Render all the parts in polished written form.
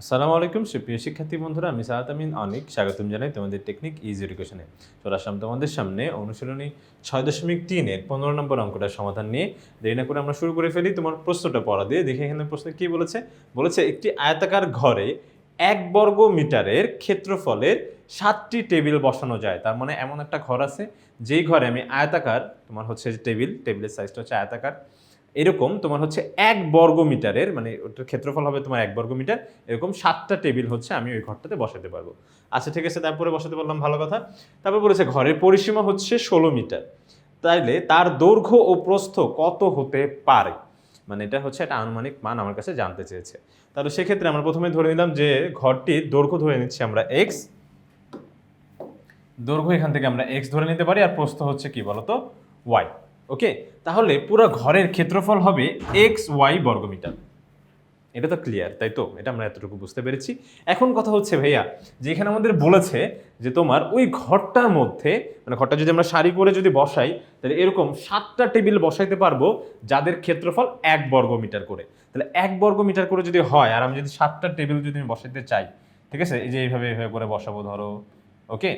আসসালামু আলাইকুম সুপ্রিয় শিক্ষার্থী বন্ধুরা, আমি সাহাত আমিন অনেক স্বাগতম জানাই তোমাদের টেকনিক ইজি এডুকেশনে। চলে আসলাম তোমাদের সামনে অনুশীলনী 6.3-এর 15 নম্বর অঙ্কটার সমাধান নিয়ে। দেরি না করে আমরা শুরু করে ফেলি তোমার প্রশ্নটা পড়া দিয়ে। দেখে এখানে প্রশ্ন কি বলেছে। বলেছে একটি আয়তাকার ঘরে 1 বর্গ মিটারের ক্ষেত্রফলের 7টি টেবিল বসানো যায়। তার মানে এমন একটা ঘর আছে যেই ঘরে আমি আয়তাকার, তোমার হচ্ছে টেবিলের সাইজটা হচ্ছে আয়তাকার, এরকম তোমার হচ্ছে 1 বর্গ মিটারের, মানে ওটার ক্ষেত্রফল হবে তোমার 1 বর্গ মিটার, এরকম 7টা টেবিল হচ্ছে আমি ওই ঘরটাতে বসাতে পারবো। আচ্ছা ঠিক আছে, তারপরে বসাতে পারলাম, ভালো কথা। তারপর বলেছে ঘরের পরিসীমা হচ্ছে 16 মিটার, তাইলে তার দৈর্ঘ্য ও প্রস্থ কত হতে পারে, মানে এটা হচ্ছে একটা আনুমানিক মান আমার কাছে জানতে চেয়েছে। তাহলে সেক্ষেত্রে আমরা প্রথমে ধরে নিলাম যে ঘরটির দৈর্ঘ্য ধরে নিচ্ছি আমরা এক্স, দৈর্ঘ্য এখান থেকে আমরা এক্স ধরে নিতে পারি, আর প্রস্থ হচ্ছে কি বলতো ওয়াই। ওকে, তাহলে পুরো ঘরের ক্ষেত্রফল হবে এক্স ওয়াই বর্গমিটার। এটা তো ক্লিয়ার, তাই তো? এটা আমরা এতটুকু বুঝতে পেরেছি। এখন কথা হচ্ছে ভাইয়া, যে এখানে আমাদের বলেছে যে তোমার ওই ঘরটার মধ্যে, মানে ঘরটা যদি আমরা সারি করে যদি বসাই, তাহলে এরকম 7টা টেবিল বসাইতে পারবো যাদের ক্ষেত্রফল 1 বর্গ মিটার করে। তাহলে 1 বর্গ মিটার করে যদি হয়, আর আমি যদি 7টা টেবিল যদি আমি বসাইতে চাই, ঠিক আছে, এই যে এইভাবে এইভাবে করে বসাবো ধরো। ওকে,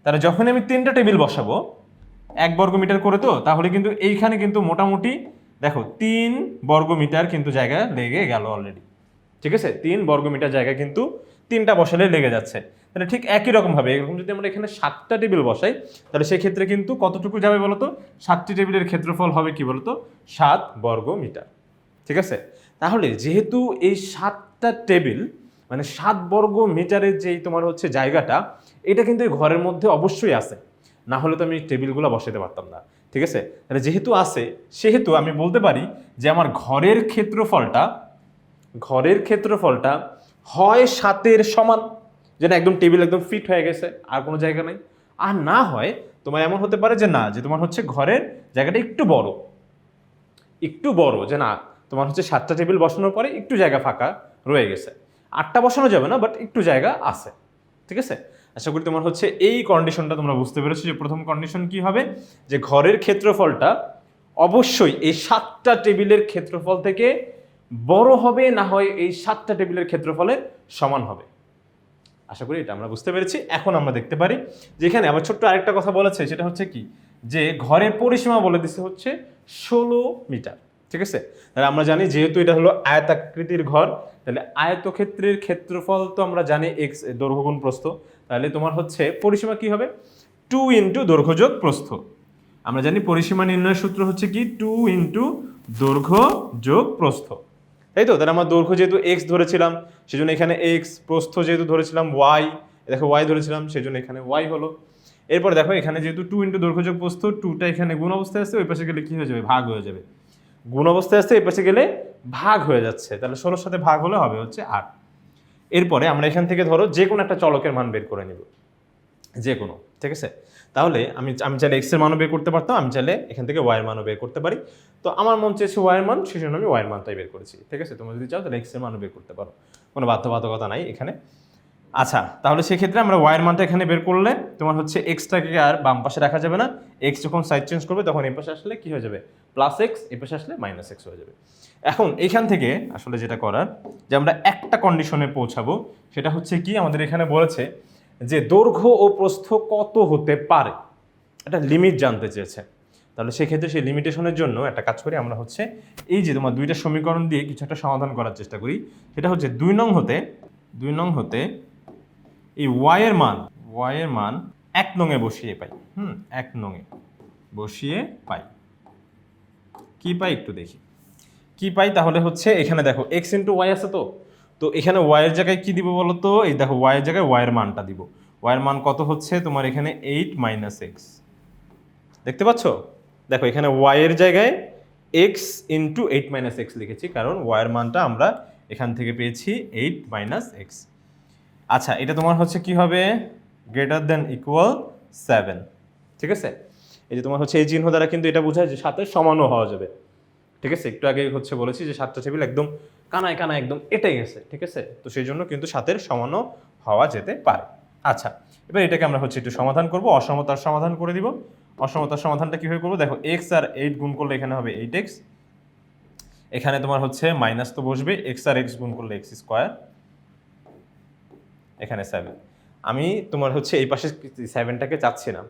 তাহলে যখন আমি 3টা টেবিল বসাবো 1 বর্গ মিটার করে, তো তাহলে কিন্তু এইখানে কিন্তু মোটামুটি দেখো 3 বর্গ মিটার কিন্তু জায়গা লেগে গেল অলরেডি। ঠিক আছে, 3 বর্গ মিটার জায়গা কিন্তু 3টা বসালে লেগে যাচ্ছে। তাহলে ঠিক একই রকম ভাবে এরকম যদি আমরা এখানে 7টা টেবিল বসাই, তাহলে সেই ক্ষেত্রে কিন্তু কতটুকু যাবে বলতো? 7টি টেবিলের ক্ষেত্রফল হবে কি বলতো? 7 বর্গ মিটার। ঠিক আছে, তাহলে যেহেতু এই 7টা টেবিল মানে 7 বর্গ মিটারের যেই তোমার হচ্ছে জায়গাটা, এটা কিন্তু এই ঘরের মধ্যে অবশ্যই আছে, না হলে তো আমি টেবিলগুলো বসাতে পারতাম না। ঠিক আছে, তাহলে যেহেতু আছে সেহেতু আমি বলতে পারি যে আমার ঘরের ক্ষেত্রফলটা হয় 7-এর সমান, যেন একদম টেবিল একদম ফিট হয়ে গেছে, আর কোনো জায়গা নাই। আর না হয় তোমার এমন হতে পারে যে না, যে তোমার হচ্ছে ঘরের জায়গাটা একটু বড়, যে না তোমার হচ্ছে 7টা টেবিল বসানোর পরে একটু জায়গা ফাঁকা রয়ে গেছে। 8টা বসানো যাবে না, বাট একটু জায়গা আছে। ঠিক আছে, আশা করি তোমার হচ্ছে এই কন্ডিশনটা তোমরা বুঝতে পেরেছো যে প্রথম কন্ডিশন কি হবে, যে ঘরের ক্ষেত্রফলটা অবশ্যই এই 7টা টেবিলের ক্ষেত্রফল থেকে বড় হবে, না হয় এই 7টা টেবিলের ক্ষেত্রফলের সমান হবে। আশা করি এটা আমরা বুঝতে পেরেছি। এখন আমরা দেখতে পারি যে এখানে আবার ছোট্ট আরেকটা কথা বলেছে, সেটা হচ্ছে কি, যে ঘরের পরিসীমা বলে দিচ্ছে হচ্ছে 16 মিটার। ঠিক আছে, তাহলে আমরা জানি যেহেতু এটা হলো আয়তাকৃতির ঘর, তাহলে আয়তক্ষেত্রের ক্ষেত্রফল তো আমরা জানি এক্স, দৈর্ঘ্য গুণ প্রস্থ। তাহলে তোমার হচ্ছে পরিসীমা কি হবে? 2 ইন্টু দৈর্ঘ্য যোগ প্রস্থ। আমরা জানি পরিসীমা নির্ণয়ের সূত্র হচ্ছে কি 2 ইন্টু দৈর্ঘ্য যোগ প্রস্থ, তাই তো? তাহলে আমরা দৈর্ঘ্য যেহেতু এক্স ধরেছিলাম সেজন্য এখানে এক্স, প্রস্থ যেহেতু ধরেছিলাম ওয়াই, দেখো ওয়াই ধরেছিলাম সেজন্য এখানে ওয়াই হলো। এরপরে দেখো এখানে যেহেতু 2 ইন্টু দৈর্ঘ্য যোগ প্রস্থ, 2টা এখানে গুণ অবস্থায় আসছে, ওই পাশে গেলে কি হয়ে যাবে? ভাগ হয়ে যাবে। গুণ অবস্থায় আসছে, এই পাশে গেলে ভাগ হয়ে যাচ্ছে, তাহলে 16-র সাথে ভাগ হলে হবে হচ্ছে 8। এরপরে আমরা এখান থেকে ধরো যে কোনো একটা চলকের মান বের করে নিব, যে কোনো। ঠিক আছে, তাহলে আমি আমি চাইলে এক্স এর মানও বের করতে পারতাম, আমি চাইলে এখান থেকে ওয়াই এর মানও বের করতে পারি। তো আমার মন চেয়েছে ওয়াই এর মান, সেজন্য আমি ওয়াই এর মানটাই বের করেছি। ঠিক আছে, তোমরা যদি চাও তাহলে এক্স এর মানও বের করতে পারো, কোনো বাধ্যবাধকতা নাই এখানে। আচ্ছা, তাহলে সেক্ষেত্রে আমরা ওয়াই এর মানটা এখানে বের করলে তোমার হচ্ছে এক্সটাকে আর বাম পাশে রাখা যাবে না। এক্স যখন সাইড চেঞ্জ করবে তখন এই পাশে আসলে কি হয়ে যাবে? প্লাস এক্স, এই পাশে আসলে মাইনাস এক্স হয়ে যাবে। এখন এইখান থেকে আসলে যেটা করার, যে আমরা একটা কন্ডিশনে পৌঁছাবো, সেটা হচ্ছে কি, আমাদের এখানে বলেছে যে দৈর্ঘ্য ও প্রস্থ কত হতে পারে, একটা লিমিট জানতে চেয়েছে। তাহলে সেক্ষেত্রে সেই লিমিটেশনের জন্য একটা কাজ করি, আমরা হচ্ছে এই যে তোমার দুইটা সমীকরণ দিয়ে কিছু একটা সমাধান করার চেষ্টা করি। সেটা হচ্ছে 2 নং হতে এই ওয়াই এর মান 1 নংয়ে বসিয়ে পাই। 1 নংয়ে বসিয়ে পাই, কি পাই একটু দেখি কি পাই। তাহলে হচ্ছে এখানে দেখো এক্স ইন্টু ওয়াই আছে, তো তো এখানে ওয়াই এর জায়গায় কি দিব বলো তো? এই দেখো ওয়াই এর জায়গায় ওয়াই এর মানটা দিব। ওয়াই এর মান কত হচ্ছে তোমার এখানে 8 মাইনাস এক্স, দেখতে পাচ্ছ? দেখো এখানে ওয়াই এর জায়গায় এক্স ইন্টু 8 মাইনাস এক্স লিখেছি, কারণ ওয়াই এর মানটা আমরা এখান থেকে পেয়েছি 8 মাইনাস এক্স। আচ্ছা, এটা তোমার হচ্ছে কি হবে? Greater than equal 7। ঠিক আছে, এই যে তোমার হচ্ছে এই চিহ্ন দ্বারা কিন্তু এটা বোঝায় যে 7-এর সমানও হওয়া যাবে। ঠিক আছে, একটু আগে হচ্ছে বলেছি যে 7টা টেবিল একদম কানায় কানায় একদম এটাই গেছে। ঠিক আছে, তো সেই জন্য কিন্তু 7-এর সমানও হওয়া যেতে পারে। আচ্ছা, এবার এটাকে আমরা হচ্ছে একটু সমাধান করব, অসমতার সমাধান করে দিব। অসমতার সমাধানটা কিভাবে করবো? দেখো এক্স আর 8 গুণ করলে এখানে হবে 8x, এখানে তোমার হচ্ছে মাইনাস তো বসবে, এক্স আর এক্স গুণ করলে এক্স স্কোয়ার, এখানে 7। আমি তোমার হচ্ছে এই পাশে 7টাকে চাচ্ছি না,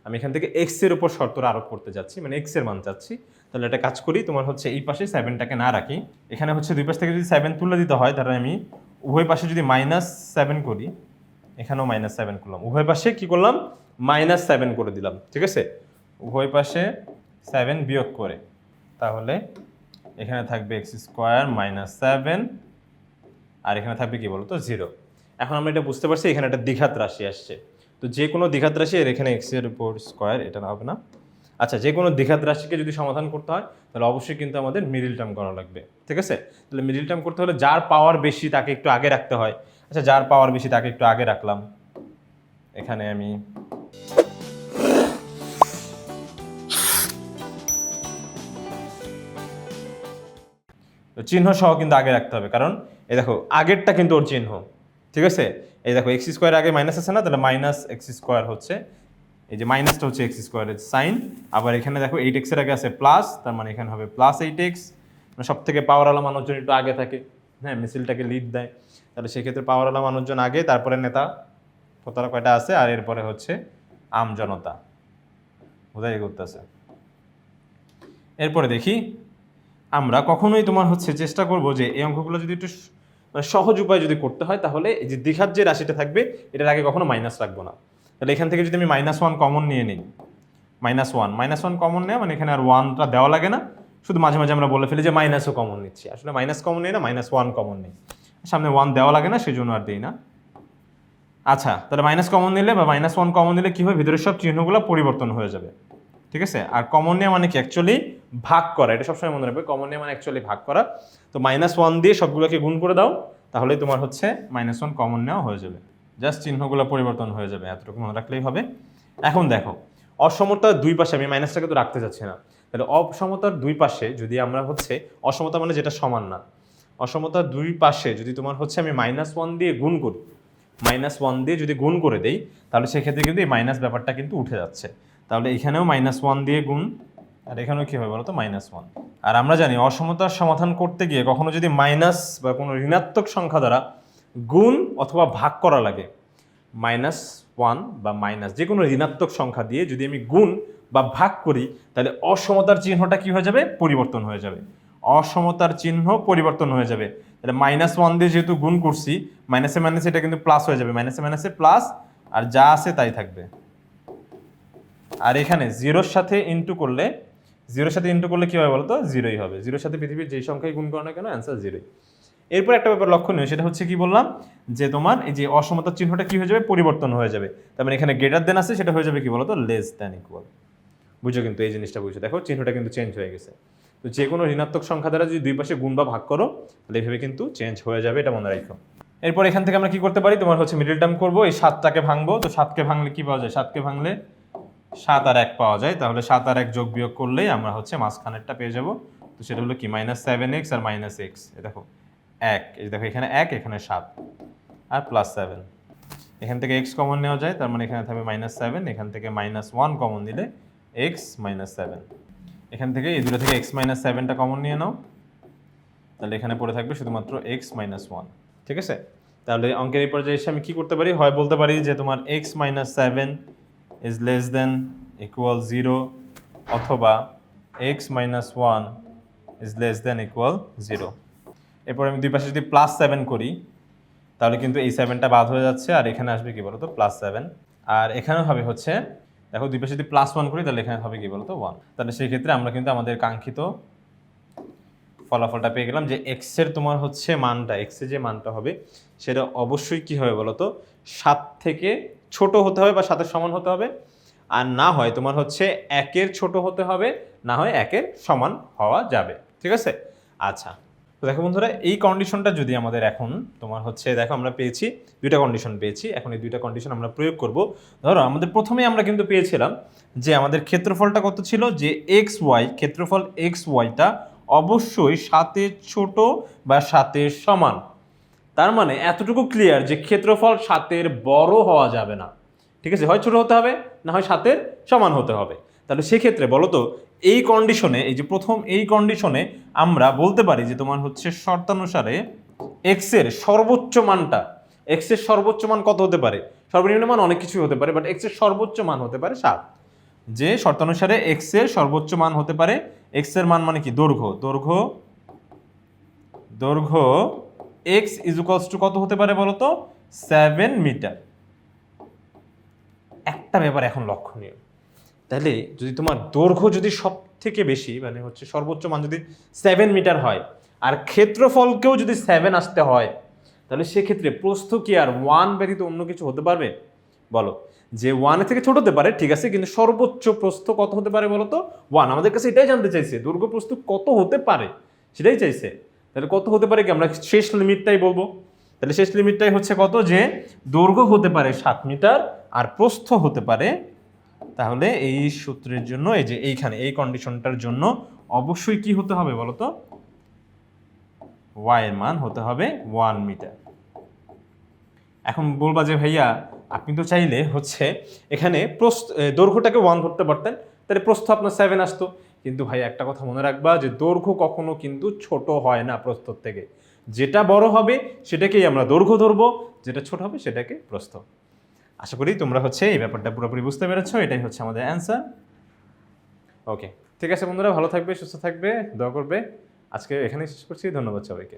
আমি এখান থেকে এক্স এর উপর শর্তটা আরোপ করতে যাচ্ছি, মানে এক্স এর মান চাচ্ছি। তাহলে একটা কাজ করি, তোমার হচ্ছে এই পাশে 7টাকে না রাখি, এখানে হচ্ছে দুই পাশ থেকে যদি 7 তুলে দিতে হয়, তাহলে আমি উভয় পাশে যদি -7 করি, এখানেও -7 করলাম, উভয় পাশে কি করলাম -7 করে দিলাম, ঠিক আছে, উভয় পাশে 7 বিয়োগ করে, তাহলে এখানে থাকবে x² -7 আর এখানে থাকবে কি বলতো 0। এখন আমরা এটা বুঝতে পারছি এখানে একটা দ্বিঘাত রাশি আসছে, তো যে কোনো দ্বিঘাত রাশি এর এখানে x এর উপর স্কয়ার, এটা না হবে না। আচ্ছা, যে কোনো দ্বিঘাত রাশিকে যদি সমাধান করতে হয় তাহলে অবশ্যই কিন্তু আমাদের মিডল টার্ম করা লাগবে, ঠিক আছে। তাহলে মিডল টার্ম করতে হলে যার পাওয়ার বেশি তাকে একটু আগে রাখতে হয়। আচ্ছা, যার পাওয়ার বেশি তাকে একটু আগে রাখলাম, এখানে আমি চিহ্ন সহ কিন্তু আগে রাখতে হবে, কারণ এই দেখো আগেরটা কিন্তু ওর চিহ্ন, ঠিক আছে। এই দেখো x² আগে মাইনাস আছে না, তাহলে -x² হচ্ছে, এই যে মাইনাসটা হচ্ছে x² এর সাইন। আবার এখানে দেখো 8x এর আগে আছে প্লাস, তার মানে এখানে হবে +8x, মানে সব থেকে পাওয়ারওয়ালা মানুষজন একটু আগে থাকে, হ্যাঁ, মিছিলটাকে লিড দেয়। তাহলে সেক্ষেত্রে পাওয়ারওয়ালা মানুষজন আগে, তারপরে নেতা ফোতারা কয়টা আছে, আর এরপরে হচ্ছে আম জনতা, বোঝাই করতেছে। এরপরে দেখি আমরা কখনোই তোমার হচ্ছে চেষ্টা করব যে এই অঙ্কগুলো যদি একটু মানে সহজ উপায় যদি করতে হয়, তাহলে এই যে দ্বিঘাত যে রাশিটা থাকবে এটার আগে কখনো মাইনাস রাখবো না। তাহলে এখান থেকে যদি আমি -1 কমন নিয়ে নিই, -1 কমন নেওয়া মানে এখানে আর 1টা দেওয়া লাগে না, শুধু মাঝে মাঝে আমরা বলে ফেলি যে মাইনাসও কমন নিচ্ছি, আসলে মাইনাস কমন নেই না, -1 কমন নেই, সামনে 1 দেওয়া লাগে না, সেই জন্য আর দিই না। আচ্ছা, তাহলে মাইনাস কমন নিলে বা -1 কমন নিলে কি হয়, ভিতরের সব চিহ্নগুলো পরিবর্তন হয়ে যাবে, ঠিক আছে। আর কমন নেওয়া মানে কি, অ্যাকচুয়ালি ভাগ করা, এটা সবসময় মনে রাখবে, কমন নেওয়া মানে অ্যাকচুয়ালি ভাগ করা। তো -1 দিয়ে সবগুলোকে গুণ করে দাও, তাহলে তোমার হচ্ছে -1 কমন নেওয়া হয়ে যাবে, জাস্ট চিহ্নগুলো পরিবর্তন হয়ে যাবে, এতটুকু মনে রাখলেই হবে। এখন দেখো অসমতার দুই পাশে, আমি মাইনাসটাকে তো রাখতে চাচ্ছি না, তাহলে অসমতার দুই পাশে যদি আমরা হচ্ছে, অসমতা মানে যেটা সমান না, অসমতার দুই পাশে যদি তোমার হচ্ছে আমি -1 দিয়ে গুণ করি, -1 দিয়ে যদি গুণ করে দেই, তাহলে সেক্ষেত্রে কিন্তু এই মাইনাস ব্যাপারটা কিন্তু উঠে যাচ্ছে। তাহলে এখানেও -1 দিয়ে গুণ, আর এখানেও কি হবে বলতো -1। আর আমরা জানি অসমতার সমাধান করতে গিয়ে কখনো যদি মাইনাস বা কোনো ঋণাত্মক সংখ্যা দ্বারা গুণ অথবা ভাগ করা লাগে, -1 বা মাইনাস যে কোনো ঋণাত্মক সংখ্যা দিয়ে যদি আমি গুণ বা ভাগ করি, তাহলে অসমতার চিহ্নটা কি হয়ে যাবে, পরিবর্তন হয়ে যাবে, অসমতার চিহ্ন পরিবর্তন হয়ে যাবে। তাহলে -1 দিয়ে যেহেতু গুণ করছি, মাইনাসে মাইনাসে এটা কিন্তু প্লাস হয়ে যাবে, মাইনাসে মাইনাসে প্লাস, আর যা আছে তাই থাকবে। আর এখানে 0-র সাথে ইন্টু করলে, 0-র সাথে ইন্টু করলে কি হবে বলতো, 0ই হবে, 0-র সাথে পৃথিবীর যেই সংখ্যায় গুণ করো না কেন অ্যান্সার 0ই। এরপর একটা ব্যাপার লক্ষণীয়, সেটা হচ্ছে কি বললাম, যে তোমার এই যে অসমতার চিহ্নটা কি হয়ে যাবে, পরিবর্তন হয়ে যাবে। তার মানে এখানে গ্রেটার দেন আছে, সেটা হয়ে যাবে কি বলতো, লেস দেন ইকুয়াল। বুঝো কিন্তু এই জিনিসটা বুঝো, দেখো চিহ্নটা কিন্তু চেঞ্জ হয়ে গেছে। তো যে কোনো ঋণাত্মক সংখ্যা দ্বারা যদি দুই পাশে গুণ বা ভাগ করো, তাহলে এইভাবে কিন্তু চেঞ্জ হয়ে যাবে, এটা মনে রাখো। এরপর এখান থেকে আমরা কি করতে পারি, তোমার হচ্ছে মিডল টার্ম করবো, এই 7টাকে ভাঙবো। তো 7কে ভাঙলে কি পাওয়া যায়, 7কে ভাঙলে 7 আর 1 পাওয়া যায়, তাহলে 7 আর 1 যোগ বিয়োগ করলেই আমরা হচ্ছে মাঝখানেরটা পেয়ে যাব। তো সেটা হলো কি -7x আর -x, এ দেখো 1, এই দেখো এখানে 1, এখানে 7 আর +7, এখান থেকে x কমন নেওয়া যায়, তার মানে এখানে থাকবে -7, এখান থেকে -1 কমন দিলে x -7, এখান থেকে এই দুটো থেকে x -7টা কমন নিয়ে নাও, তাহলে এখানে পড়ে থাকবে শুধুমাত্র x -1, ঠিক আছে। তাহলে অঙ্কের এই পর্যায়ে এসে আমি কি করতে পারি, হয় বলতে পারি যে তোমার x -7 is less than equal 0, অথবা x -1 is less than equal 0। এরপর আমি দুই পাশে যদি +7 করি, তাহলে কিন্তু এই 7টা বাদ হয়ে যাচ্ছে, আর এখানে আসবে কি বলতো +7, আর এখানেও হবে হচ্ছে, দেখো দুই পাশে যদি +1 করি, তাহলে এখানে হবে কি বলতো 1। তাহলে সেই ক্ষেত্রে আমরা কিন্তু আমাদের কাঙ্ক্ষিত ফলাফলটা পেয়ে গেলাম, যে x এর তোমার হচ্ছে মানটা, x এর যে মানটা হবে সেটা অবশ্যই কি হবে বলতো, 7 থেকে ছোট হতে হবে বা 7-এর সমান হতে হবে, আর না হয় তোমার হচ্ছে 1-এর ছোট হতে হবে, না হয় 1-এর সমান হওয়া যাবে, ঠিক আছে। আচ্ছা, তো দেখো বন্ধুরা, এই কন্ডিশনটা যদি আমাদের এখন তোমার হচ্ছে, দেখো আমরা পেয়েছি দুইটা কন্ডিশন পেয়েছি, এখন এই দুইটা কন্ডিশন আমরা প্রয়োগ করব। ধরো আমাদের প্রথমে আমরা কিন্তু পেয়েছিলাম যে আমাদের ক্ষেত্রফলটা কত ছিল, যে xy, ক্ষেত্রফল xyটা অবশ্যই 7-এর ছোট বা 7-এর সমান। তার মানে এতটুকু ক্লিয়ার যে ক্ষেত্রফল 7-এর বড় হওয়া যাবে না, ঠিক আছে, হয় ছোট হতে হবে, না হয় 7-এর সমান হতে হবে। তাহলে সেক্ষেত্রে বলো তো, এই কন্ডিশনে, এই যে প্রথম এই কন্ডিশনে আমরা বলতে পারি যে তোমার হচ্ছে শর্তানুসারে x এর সর্বোচ্চ মানটা, এক্স এর সর্বোচ্চ মান কত হতে পারে? সর্বনিম্ন মান অনেক কিছু হতে পারে, বাট এক্স এর সর্বোচ্চ মান হতে পারে 7। যে শর্তানুসারে এক্স এর সর্বোচ্চ মান হতে পারে, এক্স এর মান মানে কি দৈর্ঘ্য এক্স ইজ ইকুয়ালস টু কত হতে পারে বলো তো? 7 মিটার। একটা ব্যাপার এখন লক্ষণীয়, তাহলে যদি তোমার দৈর্ঘ্য যদি সব থেকে বেশি মানে হচ্ছে সর্বোচ্চ মান যদি 7 মিটার হয় আর ক্ষেত্রফলকেও যদি 7 আসতে হয়, তাহলে সেক্ষেত্রে প্রস্থ কি আর 1 ব্যতীত অন্য কিছু হতে পারবে? বলো, যে 1 থেকে ছোট হতে পারে ঠিক আছে, কিন্তু সর্বোচ্চ প্রস্থ কত হতে পারে বলো তো? 1। আমাদের কাছে এটাই জানতে চাইছে, দৈর্ঘ্য প্রস্থ কত হতে পারে সেটাই চাইছে। তাহলে কত হতে পারে কি আমরা শেষ লিমিটটাই বলবো। তাহলে শেষ লিমিটটাই হচ্ছে কত? যে দৈর্ঘ্য হতে পারে 7 মিটার আর প্রস্থ হতে পারে, তাহলে এই সূত্রের জন্য এই যে এইখানে এই কন্ডিশনটার জন্য অবশ্যই কি হতে হবে বলো তো? y এর মান হতে হবে 1 মিটার। এখন বলবা যে ভাইয়া আপনি তো চাইলে হচ্ছে এখানে দৈর্ঘ্যটাকে 1 ধরতে পারতেন, তাহলে প্রস্থ আপনার 7 আসতো। কিন্তু ভাই একটা কথা মনে রাখবা যে দৈর্ঘ্য কখনো কিন্তু ছোট হয় না প্রস্থর থেকে। যেটা বড় হবে সেটাকেই আমরা দৈর্ঘ্য ধরবো, যেটা ছোট হবে সেটাকে প্রস্থ। আশা করি তোমরা হচ্ছে এই ব্যাপারটা পুরোপুরি বুঝতে পেরেছো। এটাই হচ্ছে আমাদের অ্যান্সার। ওকে, ঠিক আছে বন্ধুরা, ভালো থাকবে, সুস্থ থাকবে, দোয়া করবে। আজকে এখানেই শেষ করছি। ধন্যবাদ সবাইকে।